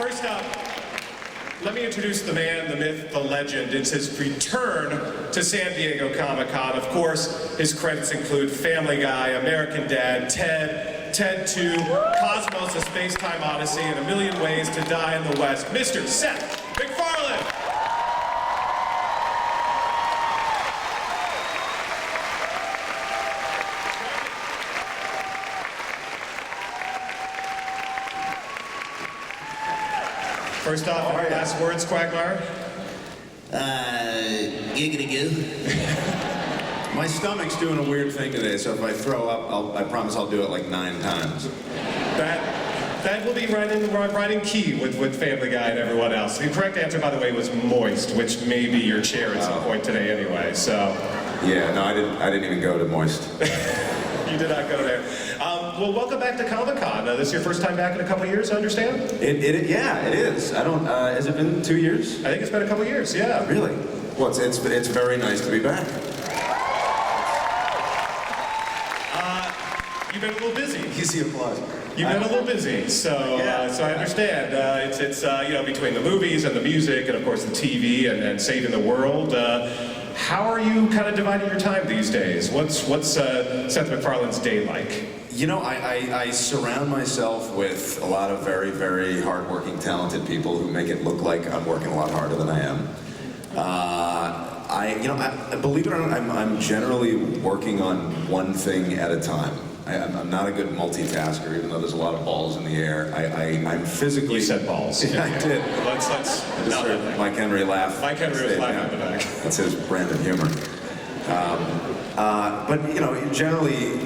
First up, let me introduce the man, the myth, the legend. It's his return to San Diego Comic-Con. Of course, his credits include Family Guy, American Dad, Ted 2, Cosmos, A Space-Time Odyssey, and A Million Ways to Die in the West, Mr. Seth MacFarlane. First off, any last words, Quagmire? Giggity goo. My stomach's doing a weird thing today, so if I throw up, I promise I'll do it like 9 times. That will be right in key with Family Guy and everyone else. The correct answer, by the way, was moist, which may be your chair at some point today anyway, so. Yeah, no, I didn't even go to moist. You did not go there. Well, welcome back to Comic-Con. This is your first time back in a couple years, I understand? Yeah, it is. I don't, has it been 2 years? I think it's been a couple years, yeah. Really? Well, it's very nice to be back. You've been a little busy. Easy applause. You've been a little busy, so so I understand. It's you know, between the movies and the music and of course the TV and saving the world. How are you kind of dividing your time these days? What's Seth MacFarlane's day like? You know, I surround myself with a lot of very, very hardworking, talented people who make it look like I'm working a lot harder than I am. I believe it or not, I'm generally working on one thing at a time. I'm not a good multitasker, even though there's a lot of balls in the air. I'm physically... You said balls. Yeah, I did. Let's I just heard Mike Henry laugh. Mike Henry was laughing in the back. That's his brand of humor. But, you know, generally,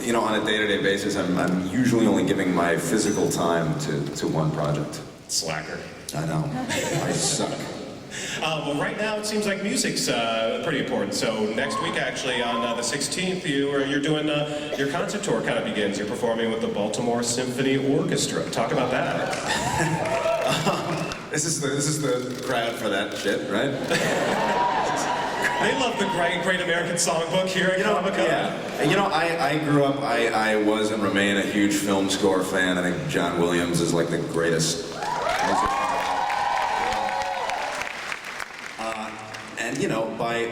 you know, on a day-to-day basis, I'm usually only giving my physical time to one project. Slacker. I know. I suck. Well, right now it seems like music's pretty important. So next week, actually, on the 16th, you're doing your concert tour. Kind of begins. You're performing with the Baltimore Symphony Orchestra. Talk about that. This is the crowd for that shit, right? They love the Great American Songbook here at Comic-Con. Yeah. You know, I grew up. I was and remain a huge film score fan. I think John Williams is like the greatest. And you know, by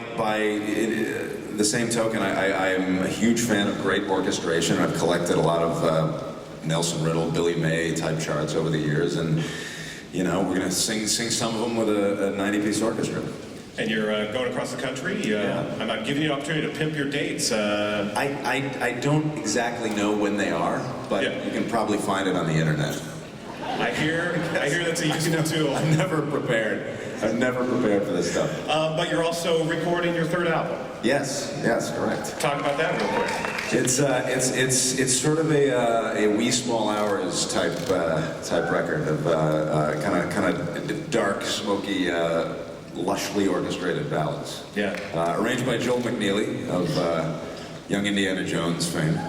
the same token, I'm a huge fan of great orchestration. I've collected a lot of Nelson Riddle, Billy May type charts over the years, and you know, we're gonna sing some of them with a 90-piece orchestra. And you're going across the country. I'm giving you an opportunity to pimp your dates. I don't exactly know when they are, but you can probably find it on the internet. I hear that's a useful tool. I'm never prepared for this stuff. But you're also recording your 3rd album. Yes, correct. Talk about that real quick. It's sort of a Wee Small Hours type record of kind of dark, smoky, lushly orchestrated ballads. Yeah. Arranged by Joel McNeely of Young Indiana Jones fame.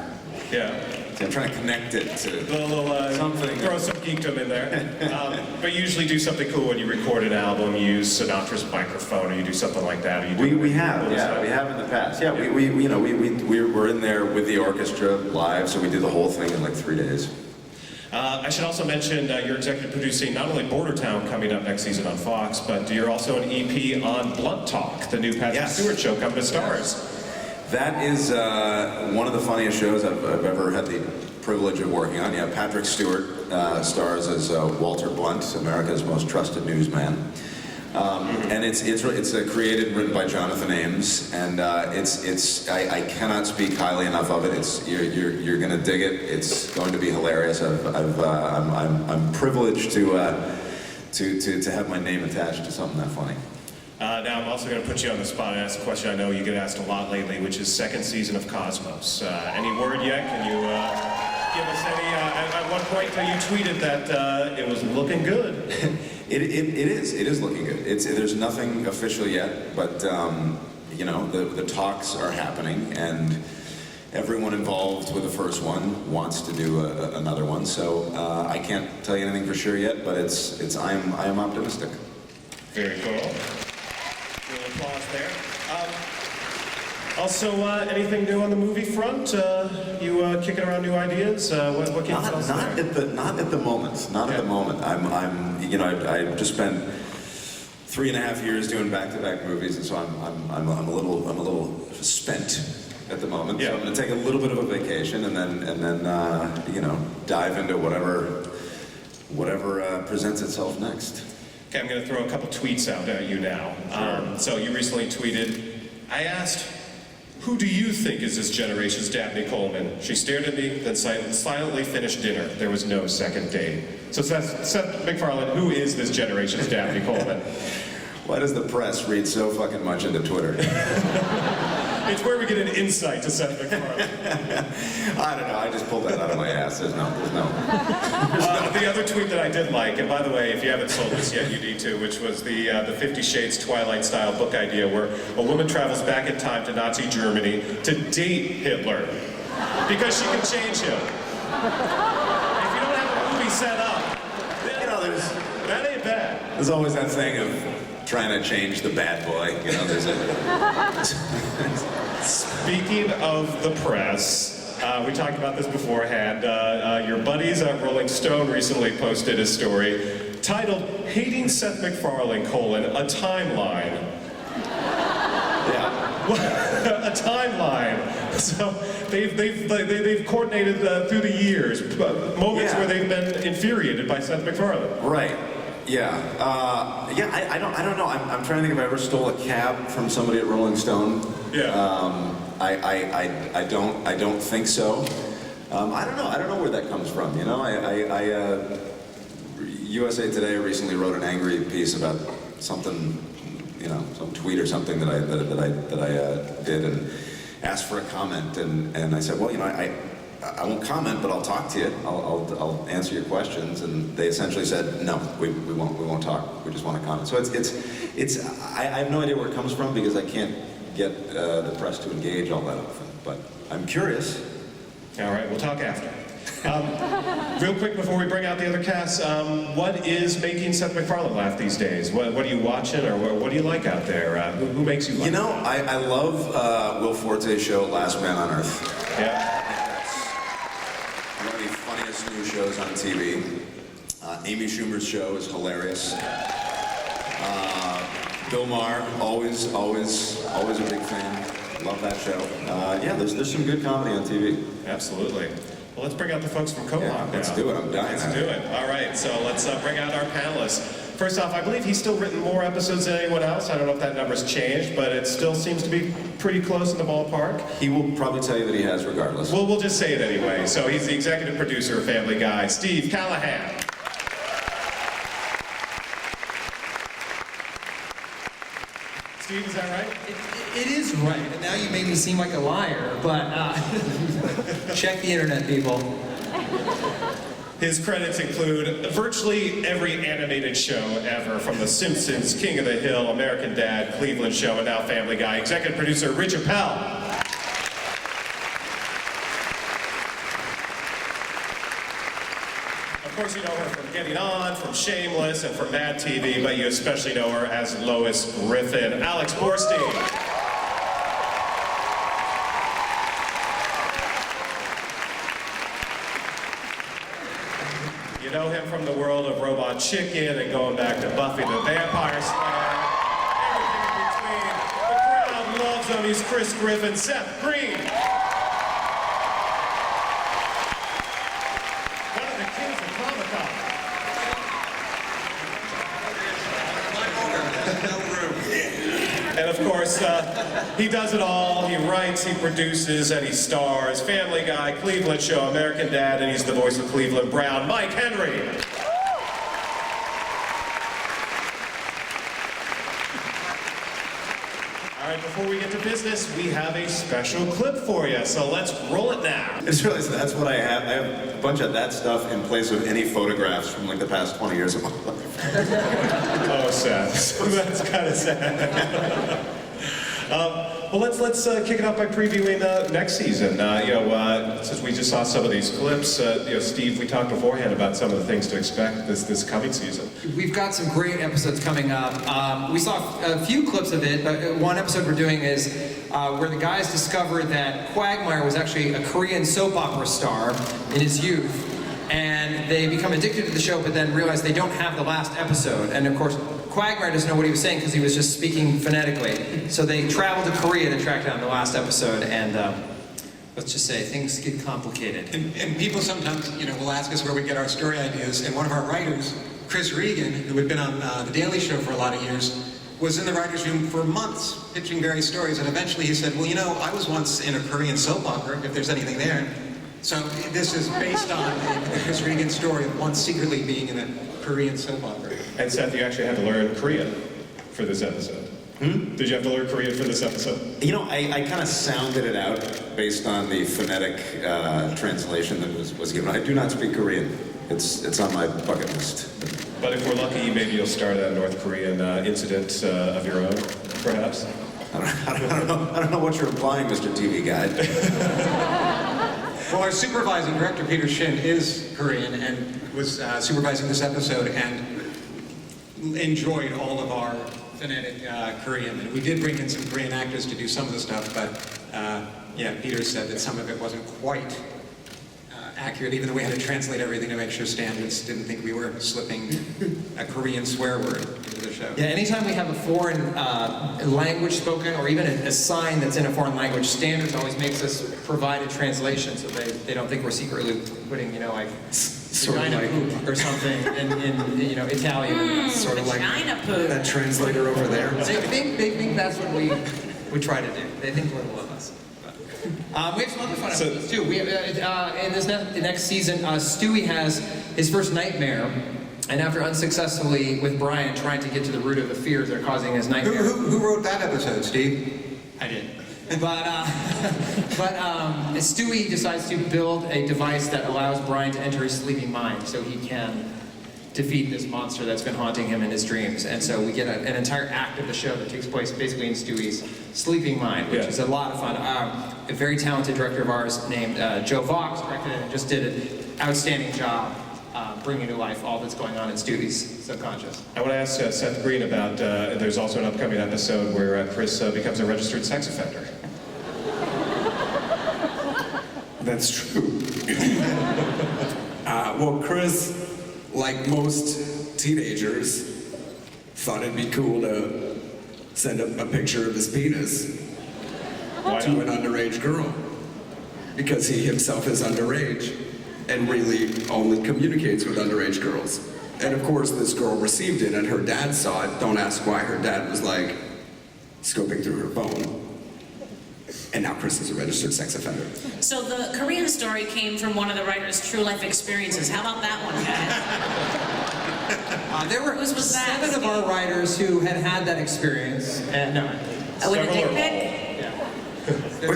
Yeah. I'm trying to connect it to something. Throw some geekdom in there. But you usually do something cool when you record an album. You use Sinatra's microphone, or you do something like that. Or you do we have in the past. Yeah, we're in there with the orchestra live, so we do the whole thing in like 3 days. I should also mention you're executive producing not only Bordertown coming up next season on Fox, but you're also an EP on Blunt Talk, the new Patrick Stewart show coming to Stars. That is one of the funniest shows I've ever had the privilege of working on. Yeah, Patrick Stewart stars as Walter Blunt, America's most trusted newsman. And it's created and written by Jonathan Ames, and I cannot speak highly enough of it. You're gonna dig it. It's going to be hilarious. I'm privileged to have my name attached to something that funny. Now I'm also going to put you on the spot and ask a question I know you get asked a lot lately, which is 2nd season of Cosmos. Any word yet? Can you give us any? At one point you tweeted that it was looking good. It is looking good. There's nothing official yet, but you know, the talks are happening, and everyone involved with the first one wants to do another one. So I can't tell you anything for sure yet, but I am optimistic. Very cool. A little applause there. Also, anything new on the movie front? You kicking around new ideas? What can you tell us there? Not at the moment. Not at the moment. I just spent 3.5 years doing back-to-back movies, and so I'm a little spent at the moment. Yeah. So I'm going to take a little bit of a vacation, and then dive into whatever presents itself next. Okay, I'm going to throw a couple tweets out at you now. Sure. So you recently tweeted, I asked, who do you think is this generation's Dabney Coleman? She stared at me, then silently finished dinner. There was no second date. So Seth MacFarlane, who is this generation's Dabney Coleman? Why does the press read so fucking much into Twitter? It's where we get an insight to Seth MacFarlane. I don't know. I just pulled that out of my ass. There's no. The other tweet that I did like, and by the way, if you haven't sold this yet, you need to, which was the 50 Shades Twilight-style book idea where a woman travels back in time to Nazi Germany to date Hitler because she can change him. If you don't have a movie set up, then, that ain't bad. There's always that thing of trying to change the bad boy. There's Speaking of the press, we talked about this beforehand. Your buddies at Rolling Stone recently posted a story titled "Hating Seth MacFarlane: a Timeline." Yeah. A timeline. So they've coordinated through the years moments where they've been infuriated by Seth MacFarlane. Right. Yeah. I don't know. I'm trying to think if I ever stole a cab from somebody at Rolling Stone. Yeah. I don't think so. I don't know where that comes from. USA Today recently wrote an angry piece about something, some tweet or something that I did, and asked for a comment, and I said, well, I won't comment, but I'll talk to you. I'll answer your questions. And they essentially said, no, we won't talk. We just want to comment. So I have no idea where it comes from because I can't get the press to engage all that often. But I'm curious. All right, we'll talk after. Real quick before we bring out the other cast, what is making Seth MacFarlane laugh these days? What are you watching, or what do you like out there? Who makes you laugh? I love Will Forte's show, Last Man on Earth. Yeah. One of the funniest new shows on TV. Amy Schumer's show is hilarious. Bill Maher, always a big fan. Love that show. There's some good comedy on TV. Absolutely. Well, let's bring out the folks from Co-op now. Let's do it. I'm dying. Let's do it. All right, so let's bring out our panelists. First off, I believe he's still written more episodes than anyone else. I don't know if that number's changed, but it still seems to be pretty close in the ballpark. He will probably tell you that he has, regardless. Well, we'll just say it anyway. So he's the executive producer of Family Guy, Steve Callaghan. Steve, is that right? It is right, and now you made me seem like a liar, but check the internet, people. His credits include virtually every animated show ever, from The Simpsons, King of the Hill, American Dad, Cleveland Show, and now Family Guy. Executive producer Rich Appel. Of course, you know her from Getting On, from Shameless, and from Mad TV, but you especially know her as Lois Griffin. Alex Borstein. You know him from the world of Robot Chicken and going back to Buffy the Vampire Slayer. Everything in between. The crowd loves him. He's Chris Griffin, Seth Green. One of the kings of Comic-Con. And of course, he does it all. He writes, he produces, and he stars. Family Guy, Cleveland Show, American Dad, and he's the voice of Cleveland Brown, Mike Henry. All right, before we get to business, we have a special clip for you, so let's roll it now. I just realized that's what I have. I have a bunch of that stuff in place of any photographs from like the past 20 years of my life. Oh, Seth. That's kind of sad. Well, let's kick it off by previewing next season. Since we just saw some of these clips, Steve, we talked beforehand about some of the things to expect this coming season. We've got some great episodes coming up. We saw a few clips of it, but one episode we're doing is where the guys discovered that Quagmire was actually a Korean soap opera star in his youth. And they become addicted to the show, but then realize they don't have the last episode. And of course, Quagmire doesn't know what he was saying because he was just speaking phonetically. So they travel to Korea to track down the last episode, and let's just say things get complicated. And people sometimes, will ask us where we get our story ideas. And one of our writers, Chris Regan, who had been on The Daily Show for a lot of years, was in the writer's room for months pitching various stories. And eventually he said, well, I was once in a Korean soap opera, if there's anything there. So this is based on the Chris Regan story of once secretly being in a Korean soap opera. And Seth, you actually had to learn Korean for this episode. Did you have to learn Korean for this episode? I kind of sounded it out based on the phonetic translation that was given. I do not speak Korean. It's on my bucket list. But if we're lucky, maybe you'll start a North Korean incident of your own, perhaps? I don't know what you're implying, Mr. TV Guide. Well, our supervising director, Peter Shin, is Korean and was supervising this episode and enjoyed all of our phonetic Korean. And we did bring in some Korean actors to do some of the stuff, but Peter said that some of it wasn't quite accurate, even though we had to translate everything to make sure standards didn't think we were slipping a Korean swear word into the show. Yeah, anytime we have a foreign language spoken, or even a sign that's in a foreign language, standards always makes us provide a translation so they don't think we're secretly putting, sort of vagina like poop or something in Italian. Sort of like Vagina poop. that translator over there. They think that's what we try to do. They think little of us. We have some other fun episodes too. We have, in this next season, Stewie has his first nightmare, and after unsuccessfully with Brian trying to get to the root of the fears that are causing his nightmare. Who wrote that episode, Steve? I did. But Stewie decides to build a device that allows Brian to enter his sleeping mind so he can defeat this monster that's been haunting him in his dreams. And so we get an entire act of the show that takes place basically in Stewie's sleeping mind, which is a lot of fun. A very talented director of ours named Joe Vox directed it and just did an outstanding job bringing to life all that's going on in Stewie's subconscious. I want to ask Seth Green about, there's also an upcoming episode where Chris becomes a registered sex offender. That's true. Well, Chris, like most teenagers, thought it'd be cool to send a picture of his penis to an underage girl. Because he himself is underage and really only communicates with underage girls. And of course, this girl received it and her dad saw it. Don't ask why. Her dad was like scoping through her phone. And now Chris is a registered sex offender. So the Korean story came from one of the writer's true life experiences. How about that one, guys? There were Whose was that, 7 of Steve? our writers who had that experience. And no. With a dick Several. pic?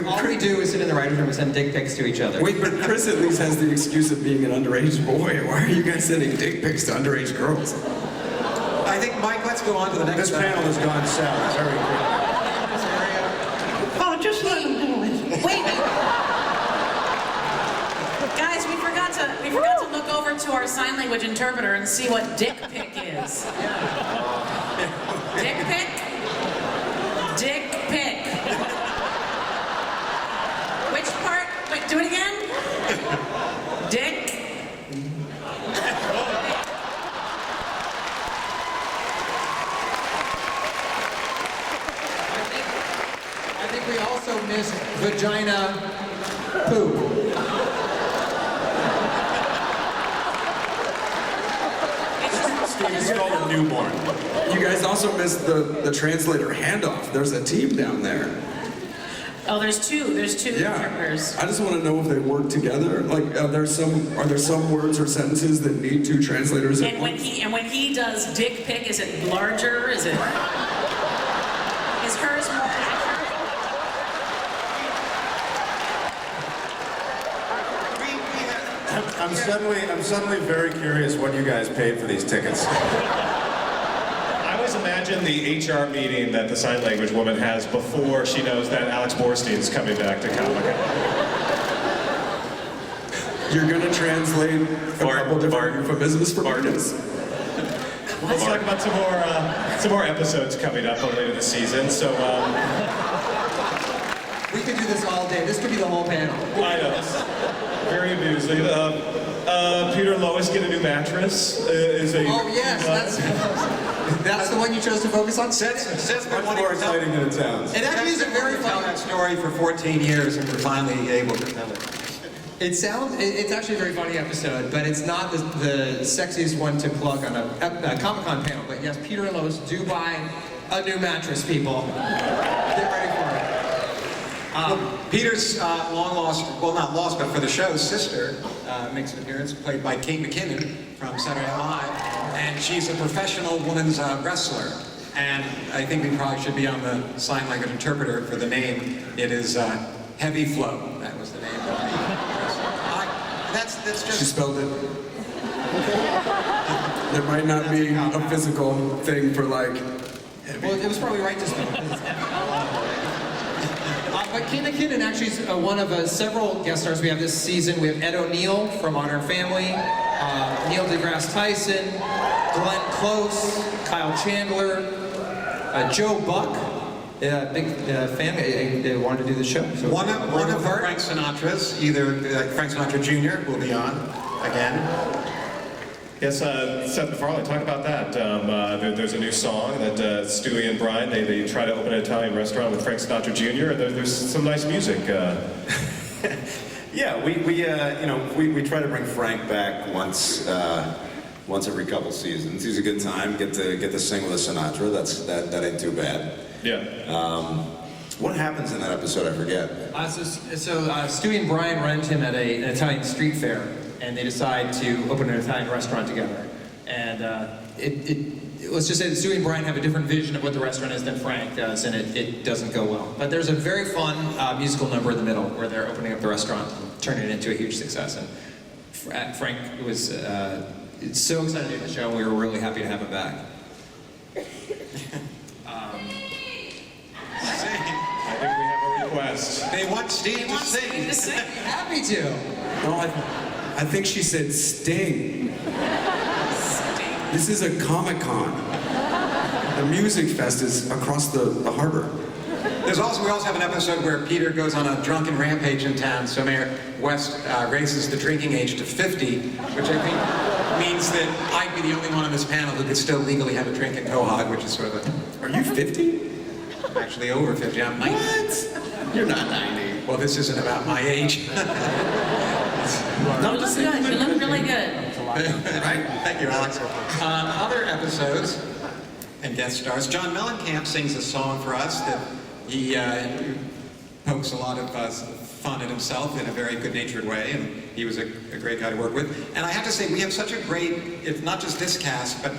All we do is sit in the writer's room and send dick pics to each other. Wait, but Chris at least has the excuse of being an underage boy. Why are you guys sending dick pics to underage girls? I think, Mike, let's go on to the next This panel has gone south very quickly. Oh, just let him do it. Wait. Guys, we forgot to look over to our sign language interpreter and see what dick pic is. Dick pic? Dick pic. Which part? Wait, do it again. Dick. I think we also missed vagina poop. He's called a newborn. You guys also missed the translator handoff. There's a team down there. Oh, there's two interpreters. I just want to know if they work together. Like, are there some words or sentences that need 2 translators at And when he does dick pic, is it larger? Is hers more accurate? I'm suddenly very curious what you guys paid for these tickets. I was imagine the HR meeting that the sign language woman has before she knows that Alex Borstein is coming back to Callaghan. You're gonna translate a couple different euphemisms for penis. Let's talk about some more episodes coming up later this season. So, We could do this all day. This could be the whole panel. I know. Very amusing. Peter and Lois get a new mattress. Oh yes, that's the one you chose to focus on. Seth's been Much wanting more to tell- exciting than it sounds. It actually is a very tell funny. that story for 14 years, and we're finally able to tell it. It's actually a very funny episode, but it's not the sexiest one to plug on a Comic-Con panel. But yes, Peter and Lois do buy a new mattress, people. Get ready for it. Peter's long lost, well not lost, but for the show, sister makes an appearance, played by Kate McKinnon from Saturday Night Live, and she's a professional women's wrestler. And I think we probably should be on the sign language interpreter for the name. It is Heavy Flow. That was the name of the wrestler. That's She just. spelled it. There might not be a physical thing for like heavy. Well, it was probably right to spell it. But Kate McKinnon actually is one of several guest stars we have this season. We have Ed O'Neill from Modern Family, Neil deGrasse Tyson, Glenn Close, Kyle Chandler, Joe Buck, big fan. They wanted to do the show. So One of Frank Sinatra's, either Frank Sinatra Jr. will be on again. Yes, Seth MacFarlane, talk about that. There's a new song that Stewie and Brian, they try to open an Italian restaurant with Frank Sinatra Jr., and there's some nice music. Yeah, we try to bring Frank back once every couple seasons. He's a good time. Get to sing with a Sinatra. That ain't too bad. Yeah. What happens in that episode? I forget. So Stewie and Brian run into him at an Italian street fair, and they decide to open an Italian restaurant together. And let's just say that Stewie and Brian have a different vision of what the restaurant is than Frank does, and it doesn't go well. But there's a very fun musical number in the middle where they're opening up the restaurant, turning it into a huge success. And Frank was so excited to do the show, and we were really happy to have him back. I think we have a request. They want Steve to Steve to sing. sing. Happy to. No, I think she said sting. This is a Comic-Con. The music fest is across the harbor. We also have an episode where Peter goes on a drunken rampage in town, so Mayor West raises the drinking age to 50, which I think means that I'd be the only one on this panel who could still legally have a drink in Quahog, which is sort of Are you 50? actually over 50. I'm 90. What? You're not 90. Well, this isn't about my age. You look good. You look really good. Right? Thank you, Alex. Other episodes and guest stars. John Mellencamp sings a song for us that he pokes a lot of fun at himself in a very good-natured way, and he was a great guy to work with. And I have to say, we have such a great, it's not just this cast, but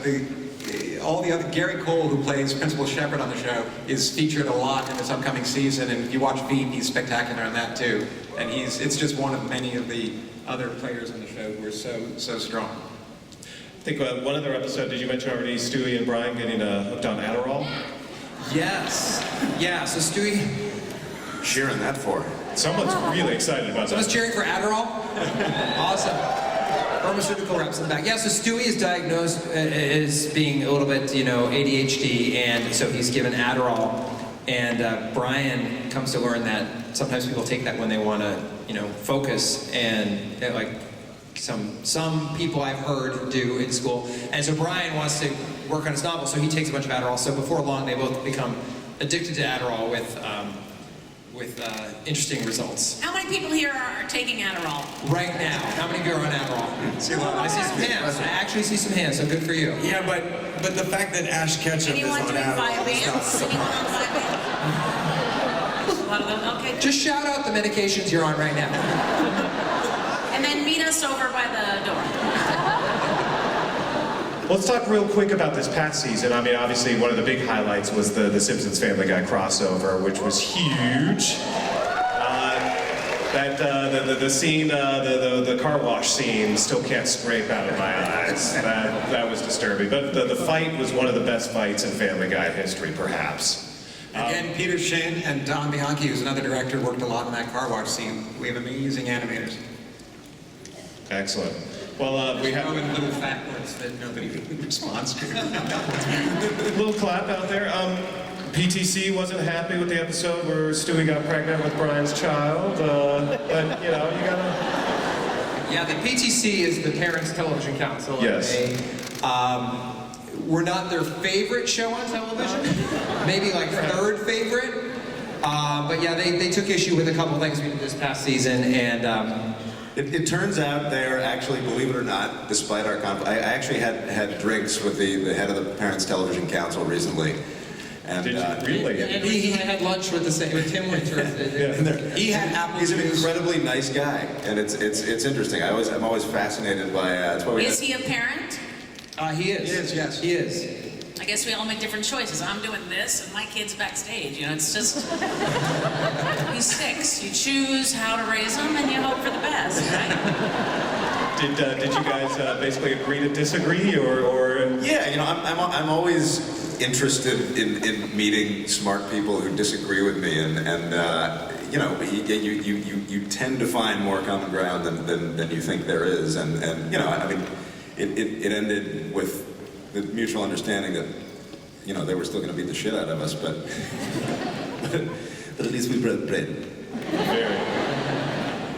all the other, Gary Cole, who plays Principal Shepard on the show, is featured a lot in this upcoming season, and if you watch Veep, he's spectacular in that too. And it's just one of many of the other players on the show who are so strong. I think one other episode, did you mention already Stewie and Brian getting hooked on Adderall? Yes. Yeah, so Stewie... Cheering that for. Someone's really excited about Someone's that. cheering for Adderall? Awesome. Pharmaceutical reps in the back. Yeah, so Stewie is diagnosed as being a little bit, ADHD, and so he's given Adderall. And Brian comes to learn that sometimes people take that when they want to, focus, and like some people I've heard do in school. And so Brian wants to work on his novel, so he takes a bunch of Adderall. So before long, they both become addicted to Adderall with interesting results. How many people here are taking Adderall? Right now, how many of you are on Adderall? I see some hands. I actually see some hands, so good for you. Yeah, but the fact that Ash Ketchum is Anyone on doing 5 Adderall is not bands? Anyone on 5 bands? A lot of them. Okay. Just shout out the medications you're on right now. And then meet us over by the door. Let's talk real quick about this past season. I mean, obviously, one of the big highlights was the Simpsons Family Guy crossover, which was huge. That the scene, the car wash scene, still can't scrape out of my eyes. That was disturbing. But the fight was one of the best fights in Family Guy history, perhaps. Again, Peter Shin and Don Bianchi, who's another director, worked a lot on that car wash scene. We have amazing animators. Excellent. Well, we have throwing little fat words that nobody responds to. a little clap out there. PTC wasn't happy with the episode where Stewie got pregnant with Brian's child, but you know, you gotta. Yeah, the PTC is the Parents Television Council. Yes. We're not their favorite show on television, maybe like third favorite. But yeah, they took issue with a couple things we did this past season, and It turns out they're actually, believe it or not, despite our conflict, I actually had drinks with the head of the Parents Television Council recently. And, Did you really? and he had lunch with Tim Winter. He had Appel he's an juice. incredibly nice guy, and it's interesting. I'm always fascinated by. That's why we Is he a parent? He is. He is, yes. He is. I guess we all make different choices. I'm doing this, and my kid's backstage. You know, it's just he's 6. You choose how to raise them, and you hope for the best, right? Did you guys basically agree to disagree, or? Yeah, you know, I'm always interested in meeting smart people who disagree with me, and you know, you tend to find more common ground than you think there is, and you know, I mean, it ended with the mutual understanding that, you know, they were still going to beat the shit out of us, but at least we broke bread. Very.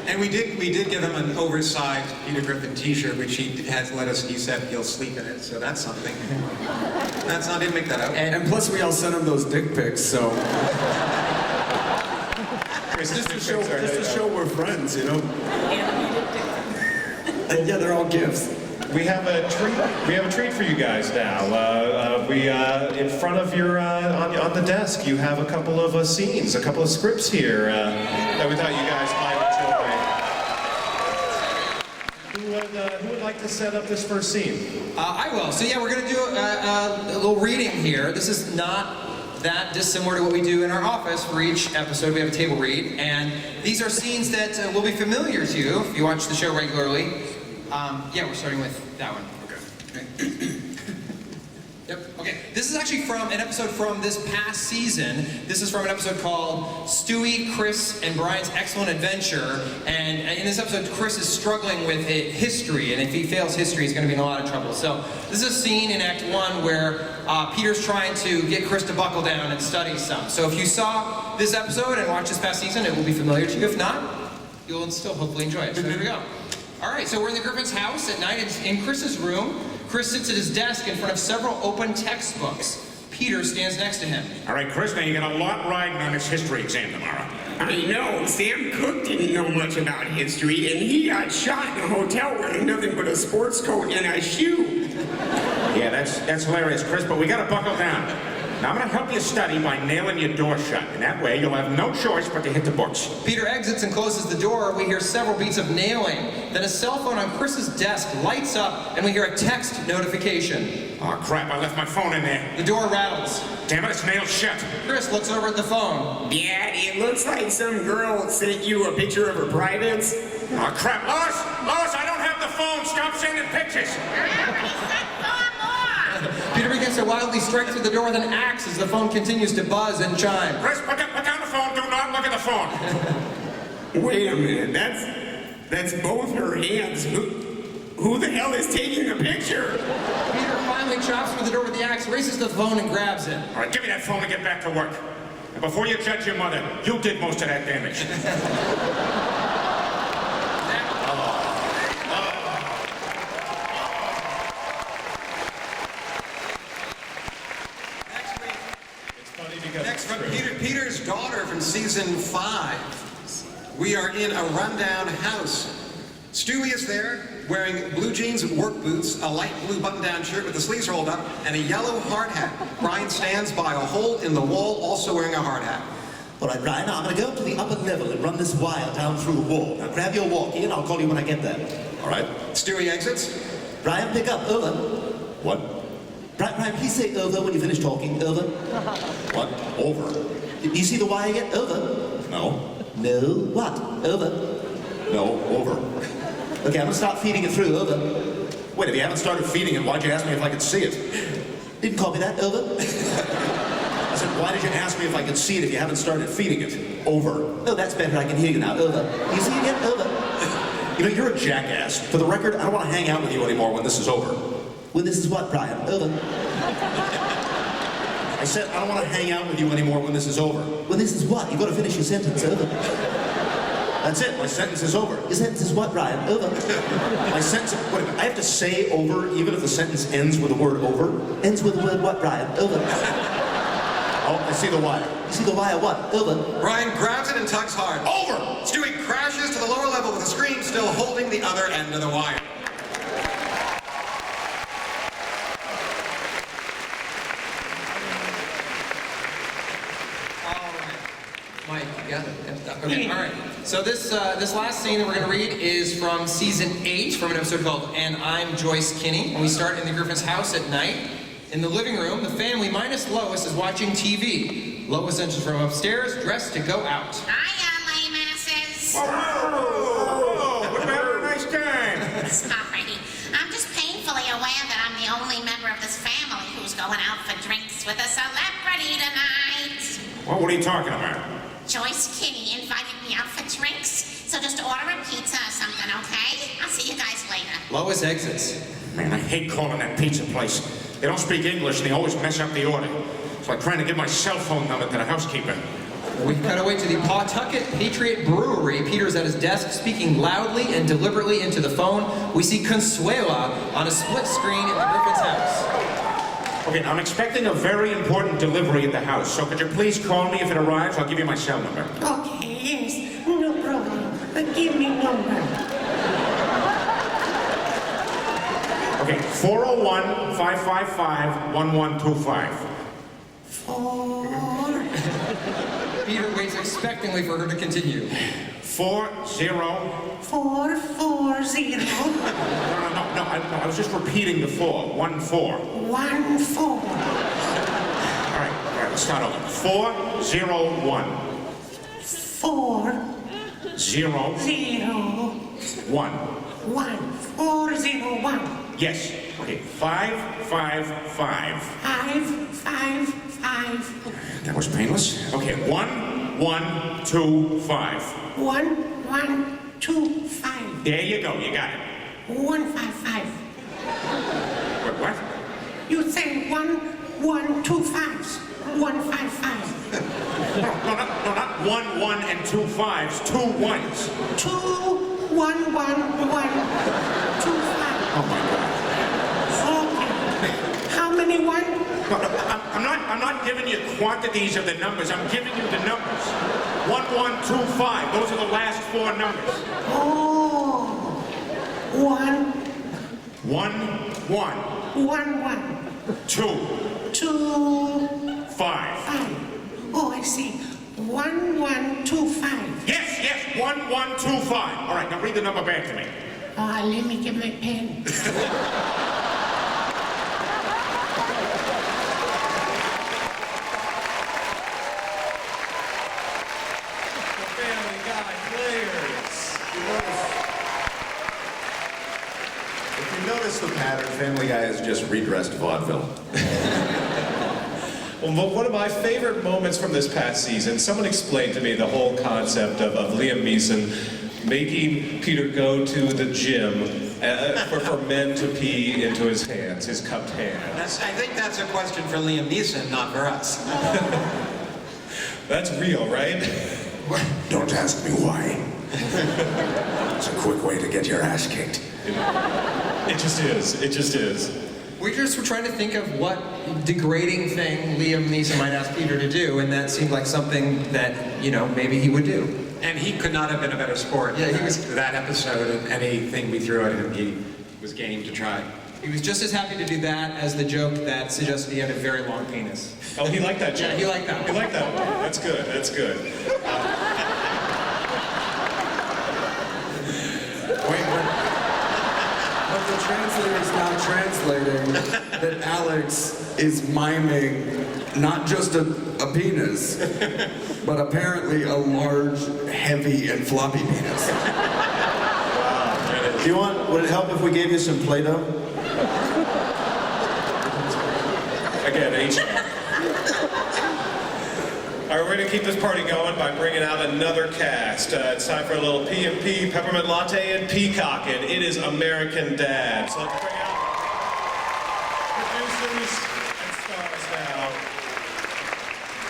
And we did give him an oversized Peter Griffin T-shirt, which he has let us. He said he'll sleep in it, so that's something. That's not. I didn't make that up. And plus, we all sent him those dick pics, so just to show we're friends, you know. And yeah, they're all gifts. We have a treat. We have a treat for you guys now. In front of your on the desk, you have a couple of scenes, a couple of scripts here that we thought you guys might enjoy. Who would like to set up this first scene? I will. So yeah, we're going to do a little reading here. This is not that dissimilar to what we do in our office. For each episode, we have a table read, and these are scenes that will be familiar to you if you watch the show regularly. Yeah, we're starting with that one. Okay. Yep. Okay. This is actually from an episode from this past season. This is from an episode called Stewie, Chris, and Brian's Excellent Adventure. And in this episode, Chris is struggling with history, and if he fails history, he's going to be in a lot of trouble. So this is a scene in Act 1 where Peter's trying to get Chris to buckle down and study some. So if you saw this episode and watched this past season, it will be familiar to you. If not, you'll still hopefully enjoy it. So there we go. All right, so we're in the Griffin's house at night. It's in Chris's room. Chris sits at his desk in front of several open textbooks. Peter stands next to him. All right, Chris, now you got a lot riding on this history exam tomorrow. I know. Sam Cooke didn't know much about history, and he got shot in a hotel wearing nothing but a sports coat and a shoe. Yeah, that's hilarious, Chris, but we got to buckle down. Now, I'm going to help you study by nailing your door shut, and that way you'll have no choice but to hit the books. Peter exits and closes the door. We hear several beats of nailing. Then a cell phone on Chris's desk lights up, and we hear a text notification. Oh, crap, I left my phone in there. The door rattles. Damn it, it's nailed shut. Chris looks over at the phone. Dad, it looks like some girl sent you a picture of her privates. Oh, crap. Lois, I don't have the phone. Stop sending pictures. Peter begins to wildly strike through the door with an axe as the phone continues to buzz and chime. Chris, put down the phone. Do not look at the phone. Wait a minute, that's both her hands. Who the hell is taking the picture? Peter finally chops through the door with the axe, races to the phone, and grabs it. All right, give me that phone and get back to work. And before you judge your mother, you did most of that damage. Next from Peter's daughter from season 5. We are in a rundown house. Stewie is there, wearing blue jeans, work boots, a light blue button-down shirt with the sleeves rolled up, and a yellow hard hat. Brian stands by a hole in the wall, also wearing a hard hat. All right, Brian, now I'm going to go up to the upper level and run this wire down through a wall. Now grab your walkie and I'll call you when I get there. All right. Stewie exits. Brian, pick up. Over. What? Brian, please say over when you finish talking. Over. What? Over? You see the wire yet? Over. No. No, what? Over. No, over. Okay, I'm gonna start feeding it through. Over. Wait, if you haven't started feeding it, why'd you ask me if I could see it? Didn't call me that. Over. I said, why did you ask me if I could see it if you haven't started feeding it? Over. Oh, that's better. I can hear you now. Over. You see again? Over. You know, you're a jackass. For the record, I don't want to hang out with you anymore when this is over. When this is what, Brian? Over. I said, I don't want to hang out with you anymore when this is over. When this is what? You've got to finish your sentence. Over. That's it, my sentence is over. Your sentence is what, Brian? Over. My sentence, wait a minute, I have to say over even if the sentence ends with the word over? Ends with the word what, Brian? Over. Oh, I see the wire. You see the wire what? Over. Brian grabs it and tugs hard. Over! Stewie crashes to the lower level with a scream, still holding the other end of the wire. Mike, yeah? Okay, all right. So this last scene that we're going to read is from season 8, from an episode called And I'm Joyce Kinney. And we start in the Griffin's house at night. In the living room, the family minus Lois is watching TV. Lois enters from upstairs, dressed to go out. Hiya, lame asses. Whoa! We're having a nice time. Sorry. I'm just painfully aware that I'm the only member of this family who's going out for drinks with a celebrity tonight. Well, what are you talking about? Joyce Kinney invited me out for drinks, so just order a pizza or something, okay? I'll see you guys later. Lois exits. Man, I hate calling that pizza place. They don't speak English and they always mess up the order. It's like trying to give my cell phone number to the housekeeper. We cut away to the Pawtucket Patriot Brewery. Peter's at his desk, speaking loudly and deliberately into the phone. We see Consuela on a split screen in the Griffin's house. Okay, now I'm expecting a very important delivery at the house, so could you please call me if it arrives? I'll give you my cell number. Okay, yes, no problem. Give me number. Okay, 401-555-1125. 4. Peter waits expectantly for her to continue. 40. 440. No, I was just repeating the 4. 14. 14. All right, let's start over. 401. 4 0 0 1. 1 401. Yes. Okay. 555. 555. That was painless. Okay. 1125. 1125. There you go. You got it. 155. Wait, what? You say 1125. 155. No, not 1 1 and 2 5s. 2 1s. 2 1 1 1 2 5. Oh my God. Okay. How many one? No, I'm not giving you quantities of the numbers. I'm giving you the numbers. 1125. Those are the last 4 numbers. Oh. 1 1 1 1 1 2 2 5. 5. Oh, I see. 1 1 2 5. Yes, 1 1 2 5. All right, now read the number back to me. Let me get my pen. Family Guy players. If you notice the pattern, Family Guy is just redressed vaudeville. Well, one of my favorite moments from this past season, someone explained to me the whole concept of Liam Neeson making Peter go to the gym for men to pee into his hands, his cupped hands. I think that's a question for Liam Neeson, not for us. That's real, right? Don't ask me why. It's a quick way to get your ass kicked. It just is. It just is. We just were trying to think of what degrading thing Liam Neeson might ask Peter to do, and that seemed like something that, maybe he would do. And he could not have been a better sport. Yeah, he was- That episode and anything we threw at him, he was game to try. He was just as happy to do that as the joke that suggested he had a very long penis. Oh, he liked that joke. Yeah, he liked that one. He liked that one. That's good. That's good. Wait, but the translator's now translating that Alex is miming not just a penis, but apparently a large, heavy, and floppy penis. Do you want? Would it help if we gave you some Play-Doh? Again, H. All right, we're going to keep this party going by bringing out another cast. It's time for a little P&P, Peppermint Latte, and Peacockin'. It is American Dad. So let's bring out producers and stars now.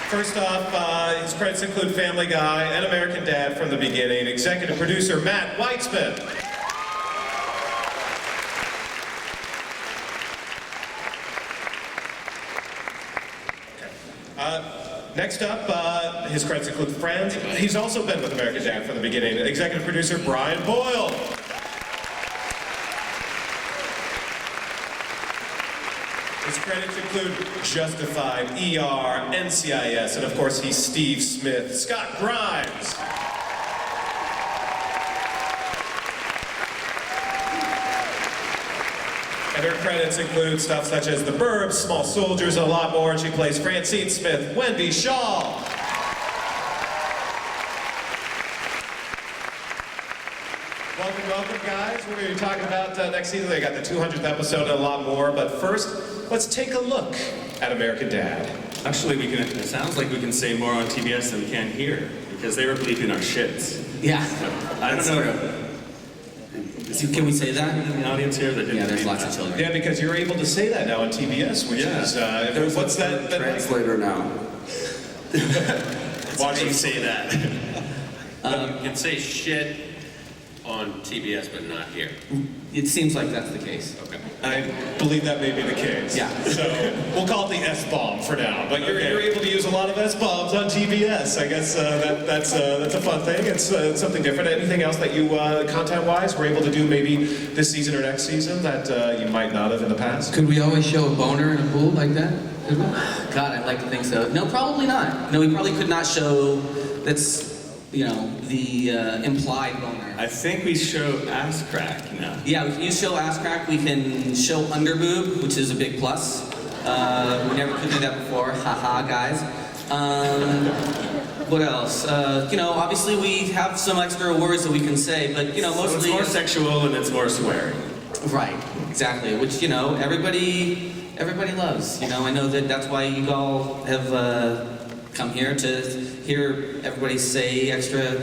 First off, his credits include Family Guy and American Dad from the beginning. Executive producer Matt Weitzman. Next up, his credits include Friends. He's also been with American Dad from the beginning. Executive producer Brian Boyle. His credits include Justified, ER, NCIS, and of course he's Steve Smith. Scott Grimes. And her credits include stuff such as The Burbs, Small Soldiers, and a lot more. And she plays Francine Smith, Wendy Schaal. Welcome, welcome, guys. We're going to be talking about next season. They got the 200th episode and a lot more. But first, let's take a look at American Dad. Actually, it sounds like we can say more on TBS than we can here, because they were bleeping our shits. Yeah. I don't know. Can we say that? In the audience here, that Yeah, there's lots of children. Yeah, because you're able to say that now on TBS, which is, what's that? Translator now. Watch him say that. You can say shit on TBS, but not here. It seems like that's the case. Okay. I believe that may be the case. Yeah. So we'll call it the S-bomb for now. But you're able to use a lot of S-bombs on TBS. I guess that's a fun thing. It's something different. Anything else that you, content-wise, were able to do maybe this season or next season that you might not have in the past? Could we always show a boner in a pool like that? Could we? God, I'd like to think so. No, probably not. No, we probably could not show that's, the implied boner. I think we show ass crack now. Yeah, if you show ass crack, we can show underboob, which is a big plus. We never could do that before. Haha, guys. What else? Obviously we have some extra words that we can say, but mostly So it's more sexual and it's more swearing. Right, exactly. Which everybody loves. I know that's why you all have come here to hear everybody say extra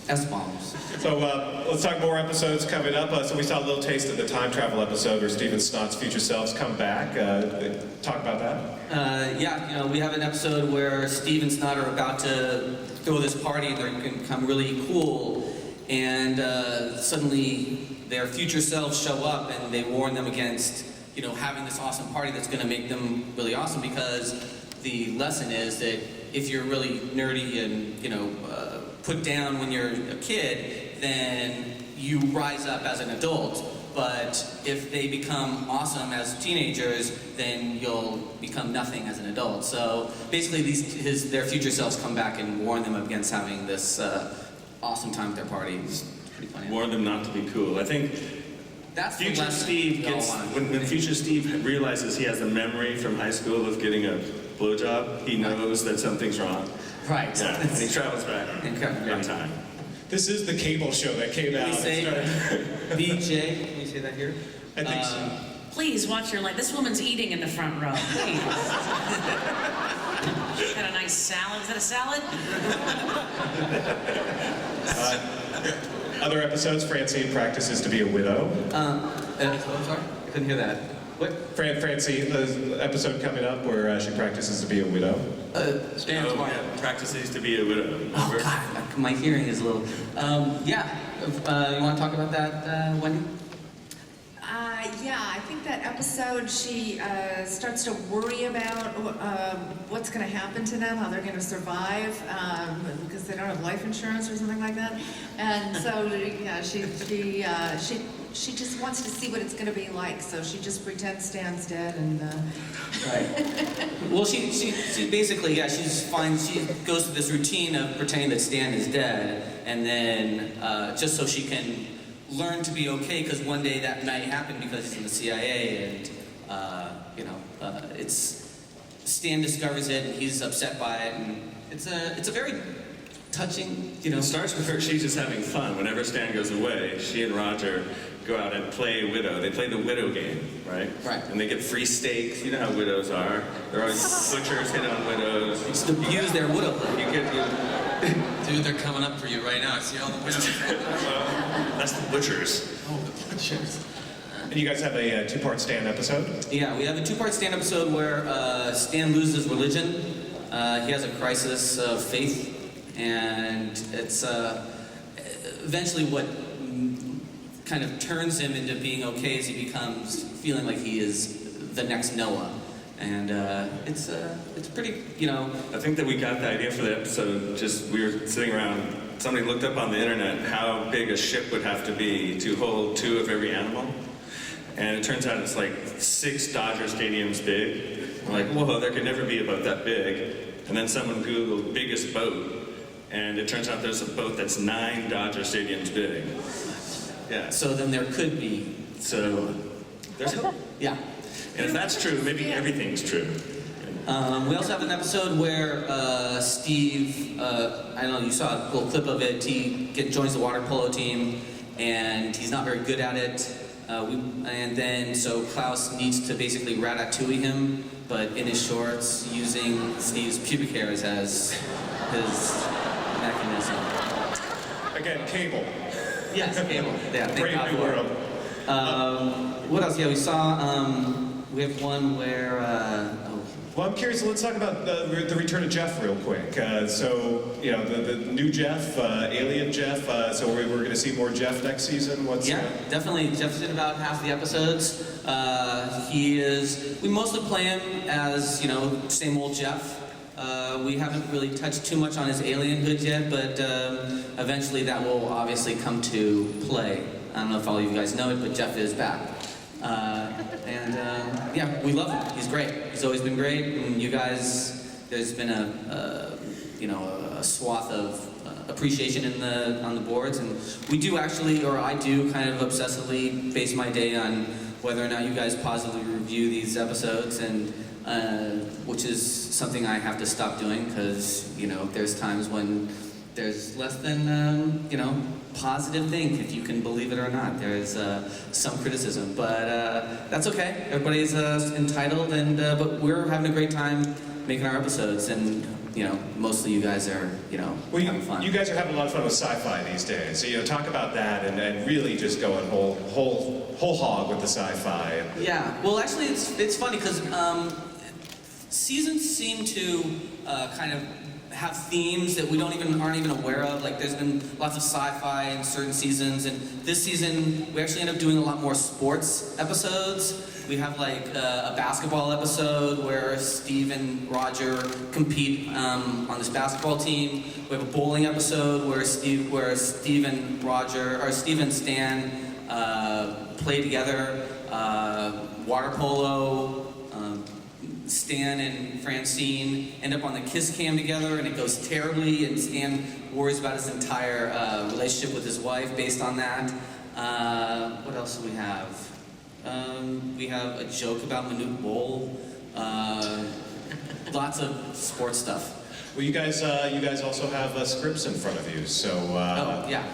S-bombs. So let's talk more episodes coming up. So we saw a little taste of the time travel episode where Stephen Snott's future selves come back. Talk about that. We have an episode where Steve and Snott are about to throw this party and they're going to become really cool, and suddenly their future selves show up and they warn them against having this awesome party that's going to make them really awesome, because the lesson is that if you're really nerdy and put down when you're a kid, then you rise up as an adult. But if they become awesome as teenagers, then you'll become nothing as an adult. So basically, their future selves come back and warn them against having this awesome time at their party. It's pretty funny. Warn them not to be cool. I think that's future Steve when future Steve realizes he has a memory from high school of getting a blowjob, he knows that something's wrong. Right. Yeah, and he travels back in time. This is the cable show that came out. Can we say BJ? Can we say that here? I think so. Please watch your light. This woman's eating in the front row. Please. She's got a nice salad. Is that a salad? Other episodes, Francine practices to be a widow. I'm sorry? I couldn't hear that. What? Francine, the episode coming up where she practices to be a widow. Practices to be a widow. Oh, God, my hearing is a little... you want to talk about that, Wendy? I think that episode she starts to worry about what's going to happen to them, how they're going to survive, because they don't have life insurance or something like that. And so, she just wants to see what it's going to be like. So she just pretends Stan's dead and. Right. Well, she basically she's fine. She goes through this routine of pretending that Stan is dead, and then just so she can learn to be okay because one day that might happen because he's in the CIA and Stan discovers it and he's upset by it and it's a very touching, It starts with her, she's just having fun. Whenever Stan goes away, she and Roger go out and play widow. They play the widow game, right? Right. And they get free steaks. You know how widows are. They're always butchers hit on widows. It's to abuse their widow. Dude, they're coming up for you right now. I see all the widows. That's the butchers. Oh, the butchers. And you guys have a two-part Stan episode? Yeah, we have a two-part Stan episode where Stan loses religion. He has a crisis of faith, and it's eventually what kind of turns him into being okay as he becomes feeling like he is the next Noah. And it's pretty, I think that we got the idea for the episode, we were sitting around, somebody looked up on the internet how big a ship would have to be to hold 2 of every animal. And it turns out it's like 6 Dodger stadiums big. I'm like, whoa, there could never be a boat that big. And then someone Googled biggest boat, and it turns out there's a boat that's 9 Dodger stadiums big. Yeah. So then there could be. So there's hope. Yeah. And if that's true, maybe everything's true. We also have an episode where Steve, I don't know, you saw a little clip of it, he joins the water polo team, and he's not very good at it. So Klaus needs to basically ratatouille him, but in his shorts, using Steve's pubic hairs as his mechanism. Again, cable. Yes, cable. Yeah, thank Brave God new for it. world. What else? Yeah, we saw, we have one where, Well, I'm curious. Let's talk about the return of Jeff real quick. The new Jeff, Alien Jeff. So we're going to see more Jeff next season. Definitely. Jeff's in about half the episodes. We mostly play him as, same old Jeff. We haven't really touched too much on his alienhood yet, but eventually that will obviously come to play. I don't know if all of you guys know it, but Jeff is back. We love him. He's great. He's always been great. And you guys, there's been a swath of appreciation on the boards, and we do actually, or I do, kind of obsessively base my day on whether or not you guys positively review these episodes, and which is something I have to stop doing because there's times when there's less than positive thing, if you can believe it or not. There's some criticism, but that's okay. Everybody's entitled, and but we're having a great time making our episodes, and mostly you guys are having fun. You guys are having a lot of fun with sci-fi these days. So talk about that and really just going whole hog with the sci-fi. Yeah. Well, actually, it's funny because seasons seem to kind of have themes that we aren't even aware of. Like there's been lots of sci-fi in certain seasons, and this season we actually end up doing a lot more sports episodes. We have like a basketball episode where Steve and Roger compete on this basketball team. We have a bowling episode where Steve and Stan play together. Water polo. Stan and Francine end up on the kiss cam together, and it goes terribly, and Stan worries about his entire relationship with his wife based on that. What else do we have? We have a joke about Manute Bol. Lots of sports stuff. Well, you guys also have scripts in front of you. So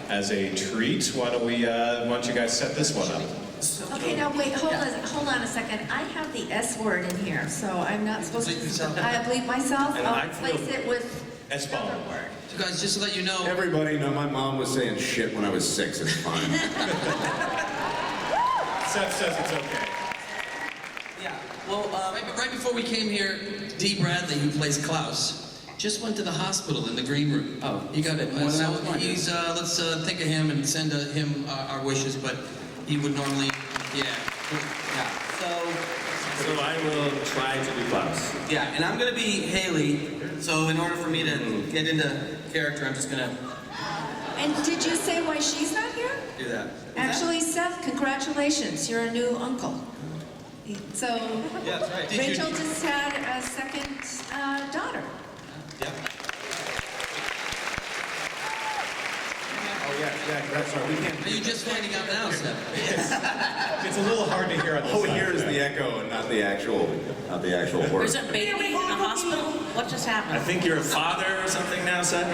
as a treat, why don't you guys set this one up? Okay, now wait, hold on a second. I have the S word in here, so I'm not supposed to bleep myself. I'll replace it with S-bomb. word. So guys, just to let you know. Everybody know my mom was saying shit when I was 6. It's fine. Seth says it's okay. Yeah. Well, right before we came here, Dee Bradley, who plays Klaus, just went to the hospital in the green room. Oh, he got it. More than I was wondering. He's let's think of him and send him our wishes, but he would normally, yeah. So I will try to do Klaus. Yeah, and I'm gonna be Haley. So in order for me to get into character, I'm just gonna And did you say why she's not here? do that. Actually, Seth, congratulations. You're a new uncle. So Yeah, that's right. Rachel just had a second daughter. Yep. Oh yeah. Yeah, that's right. We can't. Are you just finding out now, Seth? It's a little hard to hear on this All we side. hear is the echo and not the actual word. There's a baby in the hospital? What just happened? I think you're a father or something now, Seth?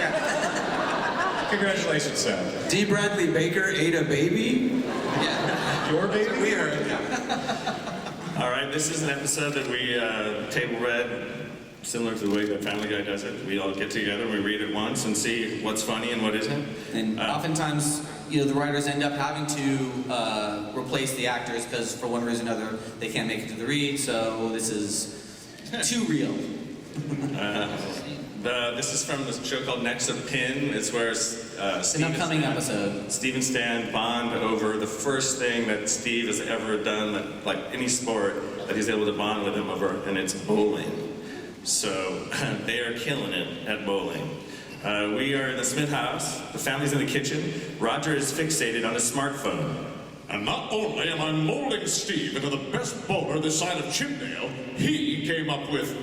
Congratulations, Seth. Dee Bradley Baker ate a baby? Yeah. Your baby? We heard. All right, this is an episode that we table read, similar to the way that Family Guy does it. We all get together, we read it once and see what's funny and what isn't. And oftentimes, you know, the writers end up having to replace the actors because for one reason or another they can't make it to the read. So this is too real. This is from the show called Next of Pin. It's where Steve An upcoming episode. Steve and Stan bond over the first thing that Steve has ever done, that, like any sport, that he's able to bond with him over, and it's bowling. So they are killing it at bowling. We are in the Smith house. The family's in the kitchen. Roger is fixated on his smartphone. And not only am I molding Steve into the best bowler this side of Chimdale, he came up with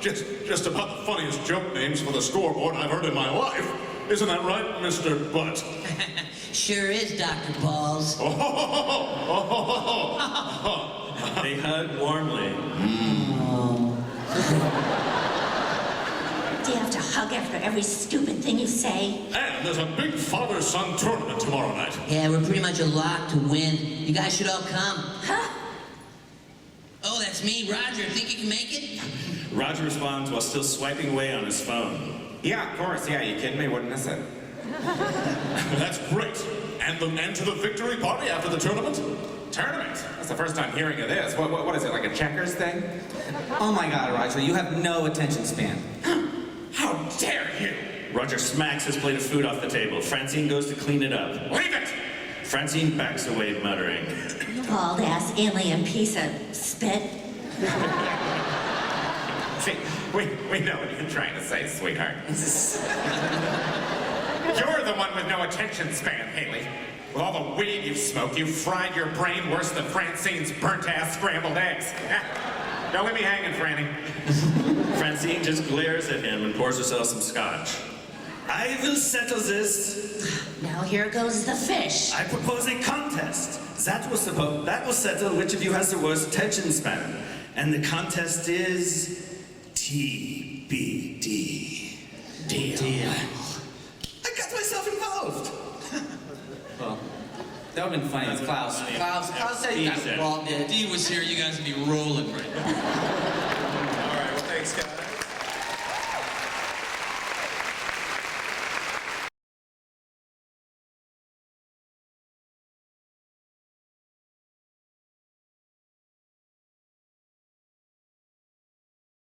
just about the funniest joke names for the scoreboard I've heard in my life. Isn't that right, Mr. Butt? Sure is, Dr. Balls. They hug warmly. Do you have to hug after every stupid thing you say? And there's a big father-son tournament tomorrow night. Yeah, we're pretty much a lock to win. You guys should all come. Huh? Oh, that's me, Roger. Think you can make it? Roger responds while still swiping away on his phone. Yeah, of course. Yeah, you kidding me? Wouldn't miss it. That's great. And to the victory party after the tournament? Tournament? That's the first time hearing of this. What is it, like a checkers thing? Oh my God, Roger, you have no attention span. How dare you! Roger smacks his plate of food off the table. Francine goes to clean it up. Leave it! Francine backs away, muttering. Bald ass alien piece of spit. See, we know what you're trying to say, sweetheart. You're the one with no attention span, Haley. With all the weed you've smoked, you've fried your brain worse than Francine's burnt-ass scrambled eggs. Don't leave me hanging, Franny. Francine just glares at him and pours herself some scotch. I will settle this. Now here goes the fish. I propose a contest. That will settle which of you has the worst attention span. And the contest is TBD. Deal. I got myself involved. Well, that would have been funny. It's Klaus. Klaus said you got involved in it. Dee was here, you guys would be rolling right now.